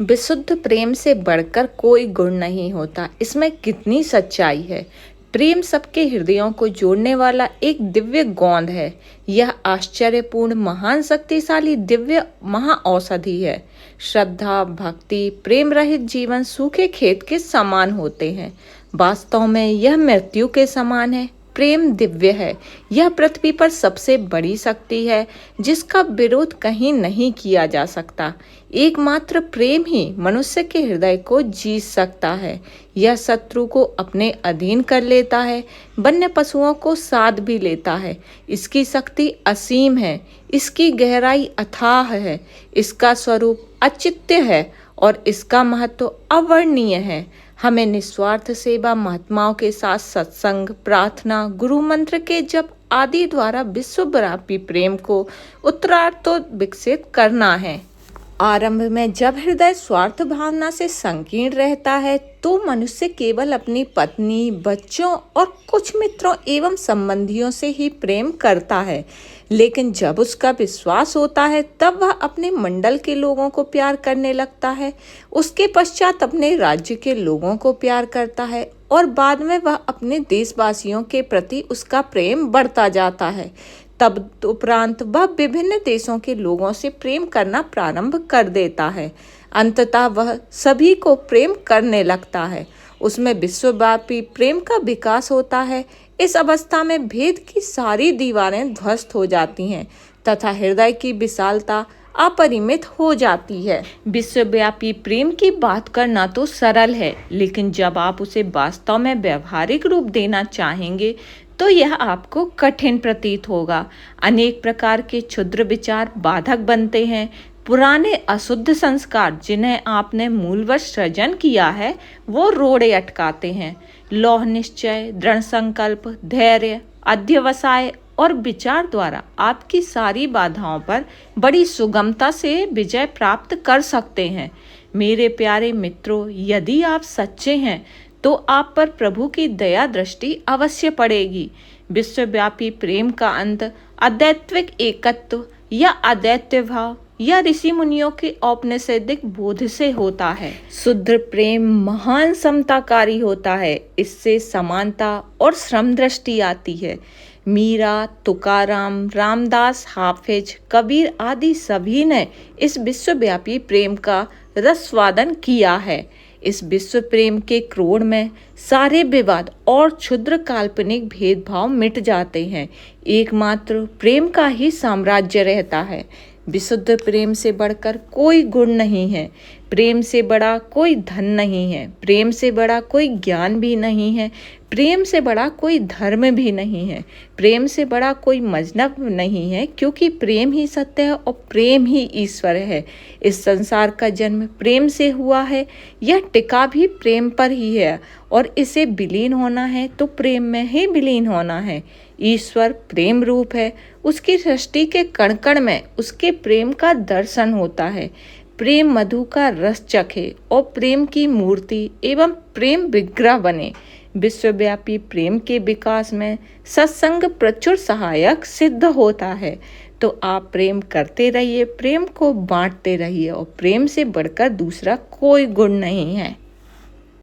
विशुद्ध प्रेम से बढ़कर कोई गुण नहीं होता। इसमें कितनी सच्चाई है। प्रेम सबके हृदयों को जोड़ने वाला एक दिव्य गोंद है। यह आश्चर्यपूर्ण, महान, शक्तिशाली, दिव्य महाऔषधि है। श्रद्धा, भक्ति, प्रेम रहित जीवन सूखे खेत के समान होते हैं। वास्तव में यह मृत्यु के समान है। प्रेम दिव्य है। यह पृथ्वी पर सबसे बड़ी शक्ति है जिसका विरोध कहीं नहीं किया जा सकता। एकमात्र प्रेम ही मनुष्य के हृदय को जीत सकता है। यह शत्रु को अपने अधीन कर लेता है, वन्य पशुओं को साथ भी लेता है। इसकी शक्ति असीम है, इसकी गहराई अथाह है, इसका स्वरूप अचित्य है और इसका महत्व अवर्णनीय है। हमें निस्वार्थ सेवा, महात्माओं के साथ सत्संग, प्रार्थना, गुरु मंत्र के जप आदि द्वारा विश्वव्यापी प्रेम को उत्तरार्थ विकसित करना है। आरंभ में जब हृदय स्वार्थ भावना से संकीर्ण रहता है तो मनुष्य केवल अपनी पत्नी, बच्चों और कुछ मित्रों एवं संबंधियों से ही प्रेम करता है। लेकिन जब उसका विश्वास होता है तब वह अपने मंडल के लोगों को प्यार करने लगता है, उसके पश्चात अपने राज्य के लोगों को प्यार करता है और बाद में वह अपने देशवासियों के प्रति उसका प्रेम बढ़ता जाता है। तब उपरांत वह विभिन्न देशों के लोगों से प्रेम करना प्रारंभ कर देता है। अंततः वह सभी को प्रेम करने लगता है। उसमें विश्वव्यापी प्रेम का विकास होता है। इस अवस्था में भेद की सारी दीवारें ध्वस्त हो जाती हैं तथा हृदय की विशालता अपरिमित हो जाती है। विश्वव्यापी प्रेम की बात करना तो सरल है, लेकिन जब आप उसे वास्तव में व्यवहारिक रूप देना चाहेंगे तो यह आपको कठिन प्रतीत होगा। अनेक प्रकार के क्षुद्र विचार बाधक बनते हैं। पुराने अशुद्ध संस्कार जिन्हें आपने मूलवश सृजन किया है वो रोड़े अटकाते हैं। लौह निश्चय, दृढ़ संकल्प, धैर्य, अध्यवसाय और विचार द्वारा आपकी सारी बाधाओं पर बड़ी सुगमता से विजय प्राप्त कर सकते हैं। मेरे प्यारे मित्रों, यदि आप सच्चे हैं तो आप पर प्रभु की दया दृष्टि अवश्य पड़ेगी। विश्वव्यापी प्रेम का अंत अद्वैत्विक एकत्व या अद्वैत भाव या ऋषि मुनियों के औपनिषदिक बोध से होता है। शुद्ध प्रेम महान समताकारी होता है। इससे समानता और श्रम दृष्टि आती है। मीरा, तुकाराम, रामदास, हाफिज, कबीर आदि सभी ने इस विश्वव्यापी प्रेम का रसवादन किया है। इस विश्व प्रेम के क्रोध में सारे विवाद और क्षुद्र काल्पनिक भेदभाव मिट जाते हैं। एकमात्र प्रेम का ही साम्राज्य रहता है। विशुद्ध प्रेम से बढ़कर कोई गुण नहीं है। प्रेम से बड़ा कोई धन नहीं है। प्रेम से बड़ा कोई ज्ञान भी नहीं है। प्रेम से बड़ा कोई धर्म भी नहीं है। प्रेम से बड़ा कोई मजहब नहीं है, क्योंकि प्रेम ही सत्य है और प्रेम ही ईश्वर है। इस संसार का जन्म प्रेम से हुआ है। यह टिका भी प्रेम पर ही है और इसे विलीन होना है तो प्रेम में ही विलीन होना है। ईश्वर प्रेम रूप है। उसकी सृष्टि के कण कण में उसके प्रेम का दर्शन होता है। प्रेम मधु का रस चखे और प्रेम की मूर्ति एवं प्रेम विग्रह बने। विश्वव्यापी प्रेम के विकास में सत्संग प्रचुर सहायक सिद्ध होता है। तो आप प्रेम करते रहिए, प्रेम को बांटते रहिए और प्रेम से बढ़कर दूसरा कोई गुण नहीं है।